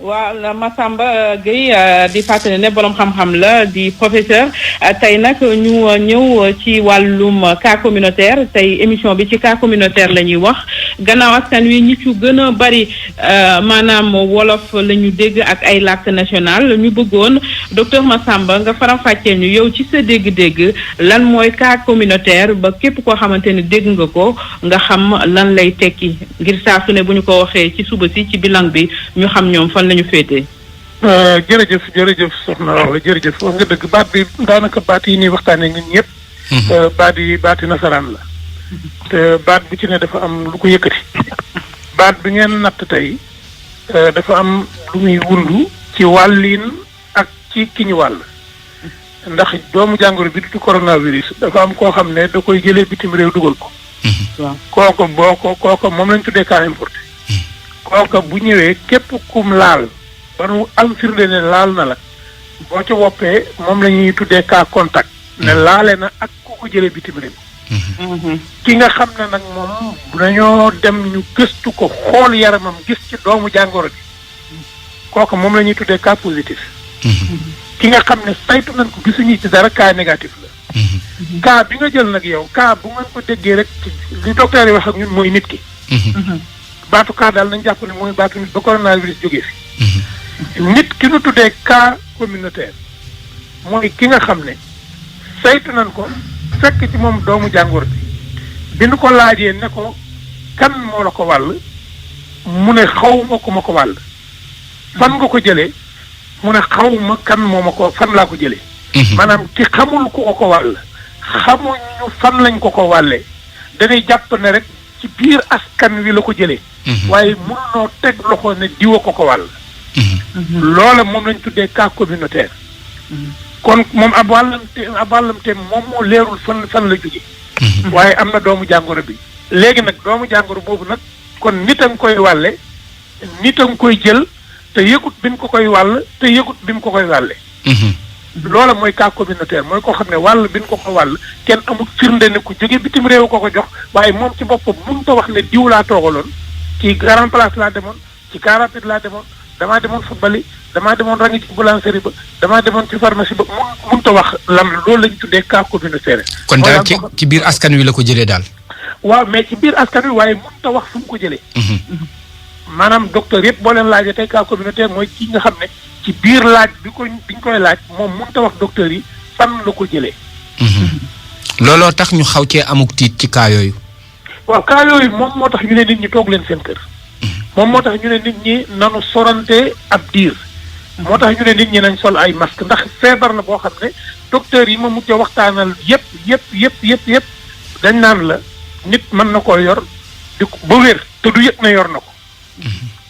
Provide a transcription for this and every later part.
waaw Massamba Gueye di fàttali ne borom xam-xam la di professeur tey nag ñu ñëw ci wàllum cas communautaire tey émission bi ci cas communautaire la ñuy wax gannaaw askan wi ñi ci gën a bari maanaam wolof la ñu dégg ak ay làkk national ñu bëggoon docteur Massamba nga faram-fàccee ñu yow ci sa dégg-dégg lan mooy cas communautaire ba képp koo xamante ne dégg nga ko nga xam lan lay tekki ngir saa su ne bu ñu ko waxee ci suba si ci bilan bi ñu xam ñoom fan lañu féetee. jërëjëf soxna wax la jërëjëf wax nga dëgg baat bi daanaka baat yi ñuy waxtaanee ñun ñëpp. baati nasaraan la. te baat bu ci ne dafa am lu ko yëkkati. baat bi ngeen natt tey dafa am lu muy wundu ci wàllin ak ci ki ñu wàll. ndax doomu jàngoro bi du coronavirus dafa am koo xam ne da koy jëlee bitim réew dugal ko. waaw kooku moom lañ tuddee cas importé. kooka bu ñëwee képp kum laal ba nu am firnde ne laal na la boo ca woppee moom la ñuy tuddee cas contact ne laale na ak ku ko jëlee bitim réew ki nga xam ne nag moom dañoo dem ñu gëstu ko xool yaramam gis ci doomu jàngoro bi kooka moom la ñuy tuddee cas positif ki nga xam ne saytu nañ ko gisuñu ci dara cas négatif la cas bi nga jël nag yow cas bu ngeen ko déggee rek li docteur yi wax ak ñun mooy nit ki baatu cas daal nañ jàpp ne mooy baatu nit ba coronavirus jógee fi nit ki nu tuddee cas communautaire mooy ki nga xam ne saytu nañ ko fekk ci moom doomu jàngoro bi nu ko laajee ne ko kan moo la ko wàll mu ne xawma ko ma ko wàll fan nga ko jëlee mu ne xawma kan moo ma ko fan laa ko jëlee maanaam ki xamul ku ko wàll xamuñu fan lañ ko wàllee dañuy jàpp ne rek ci biir askan wi la ko jëlee waaye mënunoo teg loxo ne diwa ko wàll loola moom lañ tuddee cas communautaire kon moom ab wàllamte moom moo leerul fan la jóge waaye am na doomu jàngoro bi léegi nag doomu jàngoro boobu nag kon nit a nga koy wàlle nit a nga koy jël te yëgut bi mu ko koy wàll te yëgut bi mu ko koy wàlle loola mooy cas communautaire mooy koo xam ne wàll bi ñu ko wàll kenn amul firnde ne ku jóge bitim réew ko jox waaye moom ci boppam mënut a wax ne diw laa toogaloon ci grand place laa demoon ci car rapide laa demoon damaa demoon football yi damaa demoon rangi ci boulangerie ba damaa demoon ci pharmacie ba mënut a wax lan loolu lañ tuddee cas communautaire. kon daal ci biir askan wi la ko jëlee daal. waaw mais ci biir askan wi waaye mënut a wax fu mu ko jëlee. maanaam docteur yëpp boo leen laajee tey cas communautaire mooy ki nga xam ne ci biir laaj biñ koy laaj moom mënut a wax docteur yi fan la ko jëlee. looloo tax ñu xaw cee amuk tiit ci cas yooyu. waaw cas yooyu moom moo tax ñu ne nit ñi toog leen seen kër. moom moo tax ñu ne nit ñi nanu sorante ab diir. moo tax ñu ne nit ñi nañ sol ay masque ndax feebar la boo xam ne docteur yi ma mujj a waxtaanal yëpp dañ naan la nit mën na koo yor di ko ba wér te du yëg na yor na ko.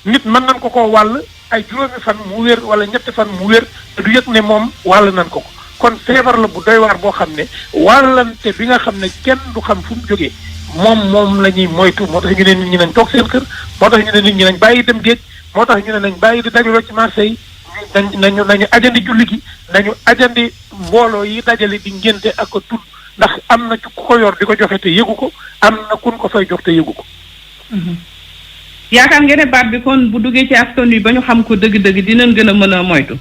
nit mën nañ ko koo wàll ay juróomi fan mu wér wala ñetti fan mu wér te du yëg ne moom wàll nañ ko kon feebar la bu doy waar boo xam ne wàllante bi nga xam ne kenn du xam fu mu jógee moom la ñuy moytu moo tax ñu ne nit ñi nañ toog seen kër moo tax ñu ne nit ñi nañ bàyyi dem géej moo tax ñu ne nañ bàyyi di dajaloo ci marché yi nañu ajandi julli gi nañu ajandi mbooloo yi dajale di ngénte ak ko tudd ndax am na ci ku ko yor di ko joxe te yëgu ko am na kun ko fay jox te yëgu ko. yaakaar ngeen ne baat bi kon bu duggee ci askan wi ba ñu xam ko dëgg-dëgg dinañ gën a mën a moytu.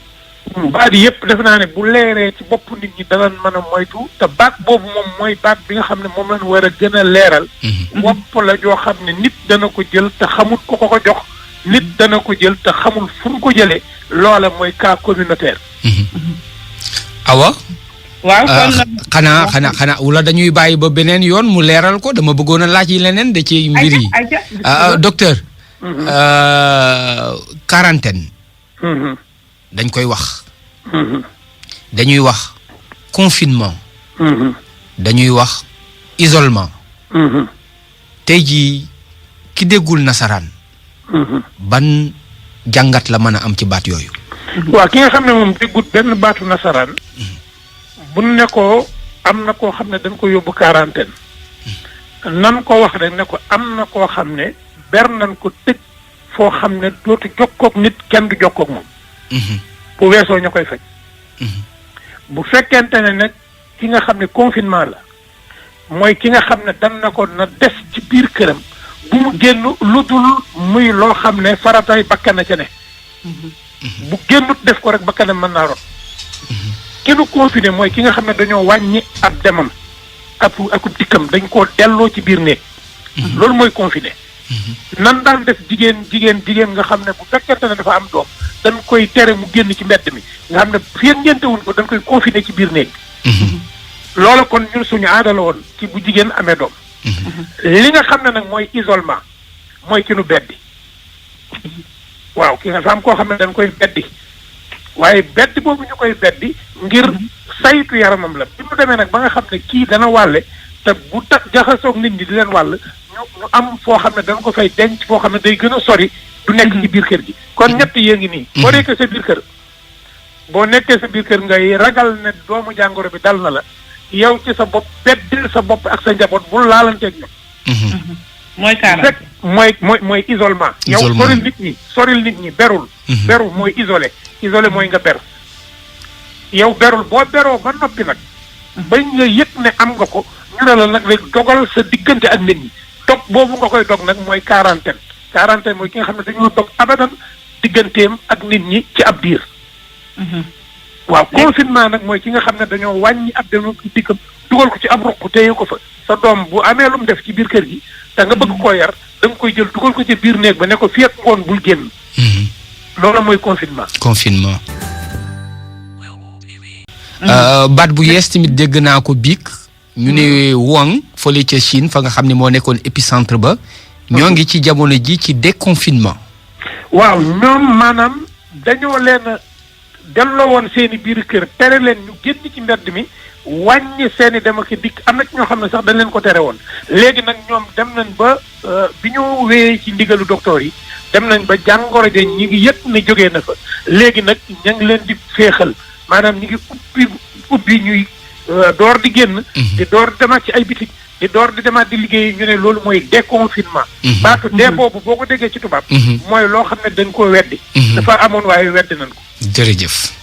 baat yi yëpp defe naa ne bu leeree ci bopp nit ñi danañ mën a moytu te baat boobu moom mooy baat bi nga xam ne moom lañ war a gën a leeral. wopp la joo xam ne nit dana ko jël te xamul ko ko jox nit dana ko jël te xamul fu mu ko jëlee loola mooy cas communautaire. awa. waaw kon xanaa wala dañuy bàyyi ba beneen yoon mu leeral ko dama bëggoon a laaj yi leneen da ci mbir yi. docteur. Quarantaine. dañ koy wax. dañuy wax confinement. dañuy wax isolement. tey jii ki déggul nasaraan. ban jàngat la mën a am ci baat yooyu. waaw ki nga xam ne moom déggut benn baatu nasaraan. bu ne ko am na koo xam ne dañ ko yóbbu quarantaine. nan ko wax rek ne ko am na koo xam ne ber nañ ko tëj foo xam ne dootu jokkoog nit kenn du jokkoog moom. bu weesoo ña koy faj. bu fekkente ne nag ki nga xam ne confinement la mooy ki nga xam ne dan na ko na des ci biir këram bu mu génn lu dul muy loo xam ne faratay bakkan na ca ne bu génnut def ko rek ba kanam mën naa rot. ki nu confiné mooy ki nga xam ne dañoo wàññi ab demam akub dikkam dañ koo delloo ci biir néeg. loolu mooy confiné. nan daan def jigéen nga xam ne bu fekkente ne dafa am doom dañ koy tere mu génn ci mbedd mi nga xam ne fii ngénte wuñ ko dañ koy confiné ci biir néeg. loolu kon ñun suñu aada la woon ci bu jigéen amee doom. li nga xam ne nag mooy isolement mooy ki nu beddi. waaw ki nga xam koo xam ne dañ koy beddi waaye beddi boobu ñu koy beddi ngir saytu yaramam la bi mu demee nag ba nga xam ne kii dana wàlle te bu jaxasoog nit ñi di leen wàll ñu am foo xam ne dañ ko fay denc foo xam ne day gën a sori du nekk ci biir kër gi kon ñett yée ngi nii boo nekkee sa biir kër ngay ragal ne doomu jàngoro bi dal na la yow ci sa bopp beddil sa bopp ak sa njaboot bul laalanteeg ñoom mooy kaara mooy isolement yow soril nit ñi berul mooy isolé mooy nga ber yow berul boo beroo ba noppi nag bañ nga yëg ne am nga ko ñu ne la nag léegi dogal sa diggante ak nit ñi dog boobu nga koy dog nag mooy quarantaine mooy ki nga xam ne dañoo dog abadan digganteem ak nit ñi ci ab diir waaw confinement nag mooy ki nga xam ne dañoo wàññi ab dem dikkam dugal ko ci ab ruq téye ko fa sa doom bu amee lu mu def ci biir kër gi te nga bëgg koo yar da nga koy jël dugal ko ci biir néeg ba ne ko fii ak ngoon bul génn. loolu mooy confinement. baat bu yees tamit dégg naa ko biig ñu ne Wuhan fële ca Chine fa nga xam ne moo nekkoon épicentre ba. ñoo ngi ci jamono ji ci déconfinement. waaw ñoom maanaam dañoo leen delloo woon seen i biir kër tere leen ñu génn ci mbedd mi wàññi seen i dem ak dikk am na ci ñoo xam ne sax dañ leen ko tere woon léegi nag ñoom dem nañ ba bi ñu wéyee ci ndigalu docteur yi dem nañ ba jàngoro ja ñi ngi yëg ne jógee na fa léegi nag ña ngi leen di féexal maanaam ñi ngi ubbi ñuy door di génn di door di demaat ci ay bitik di door di demaat di liggéey ñu ne loolu mooy déconfinement baatu dee boobu boo ko déggee ci tubaab mooy loo xam ne dañ koo weddi dafa amoon waaye weddi nañ ko jërëjëf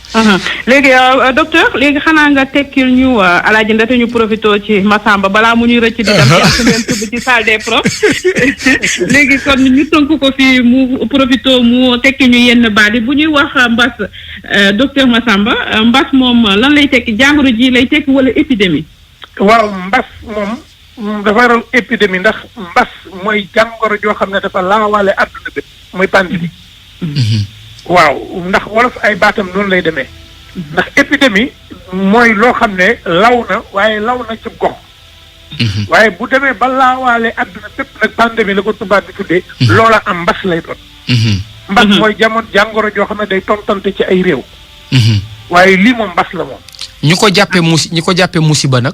léegi docteur léegi xanaa nga tekkil ñu alaaji ndate ñu profité ci Massamba balaa mu ñuy rëcc di dem ci semaine tubb ci salle des profs léegi kon ñu tënk ko fii mu profité mu tekki ñu yenn baat yi bu ñuy wax mbas docteur Massamba mbas moom lan lay tekki jàngoro ji lay tekki wala épidémie waaw mbas moom dafa waral épidémie ndax mbas mooy jàngoro joo xam ne dafa laawaale àdduna bi mooy pandémie waaw ndax wolof ay baatam noonu lay demee ndax épidémie mooy loo xam ne law na waaye law na ci gox waaye bu demee ba laawaale àdduna bépp nag pandémie la ko tubaab bi tuddee loola am mbas lay doon mbas mooy jàngoro joo xam ne day tontante ci ay réew waaye lii moom mbas la moom ñi ko jàppee musiba nag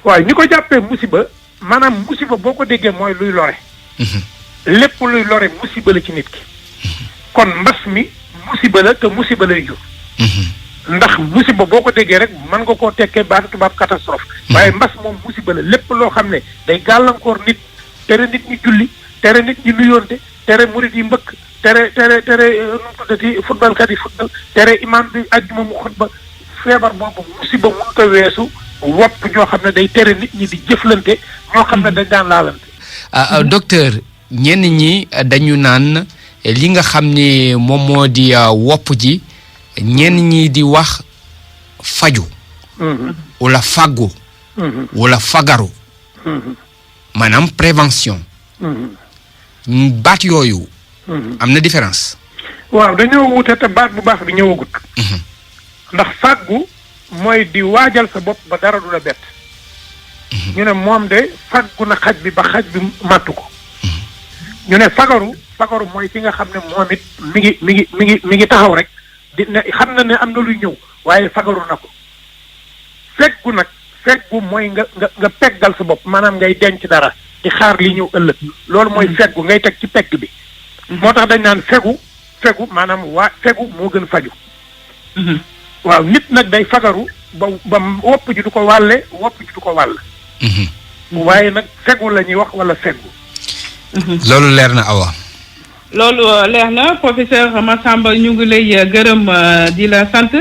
waaw ñi ko jàppee musiba maanaam musiba boo ko déggee mooy luy lore lépp luy lore musiba la ci nit ki kon mbas mi musiba la te musiba lay jur ndax musiba boo ko déggee rek mën nga koo tekkee baatu tubaab catastrophe waaye mbas moom musiba la lépp loo xam ne day gàllankoor nit tere nit ñi julli tere nit ñi nuyoonte tere murit yi mbëkk tere nu mu tuddati footballkat yi football tere imam bi ajjuma mu xutba feebar boobu musiba mënut a weesu wopp ñoo xam ne day tere nit ñi di jëflante ñoo xam ne dañ daan laalante docteur ñenn ñi dañu naan li nga xam ne moom moo di wopp ji ñenn ñi di wax faju wala fàggu wala fagaru maanaam prévention baat yooyu am na différence waaw dañoo wute te baat bu baax bi ñëwagut ndax fàggu mooy di waajal sa bopp ba dara du la bett ñu ne moom de fàggu na xaj bi ba xaj bi màttu ko ñu ne fagaru mooy ki nga xam ne moom it mi ngi taxaw rek di ne xam na ne am na luy ñëw waaye fagaru na ko feggu mooy nga peggal sa bopp maanaam ngay denc dara di xaar li ñëw ëllëg loolu mooy feggu ngay teg ci pegg bi moo tax dañ naan fegu maanaam fegu moo gën faju waaw nit nag day fagaru ba wopp ji du ko wàlle waaye nag fegu la ñuy wax wala feggu loolu leer na Awa loolu leer na professeur Massamba ñu ngi lay gërëm di la sant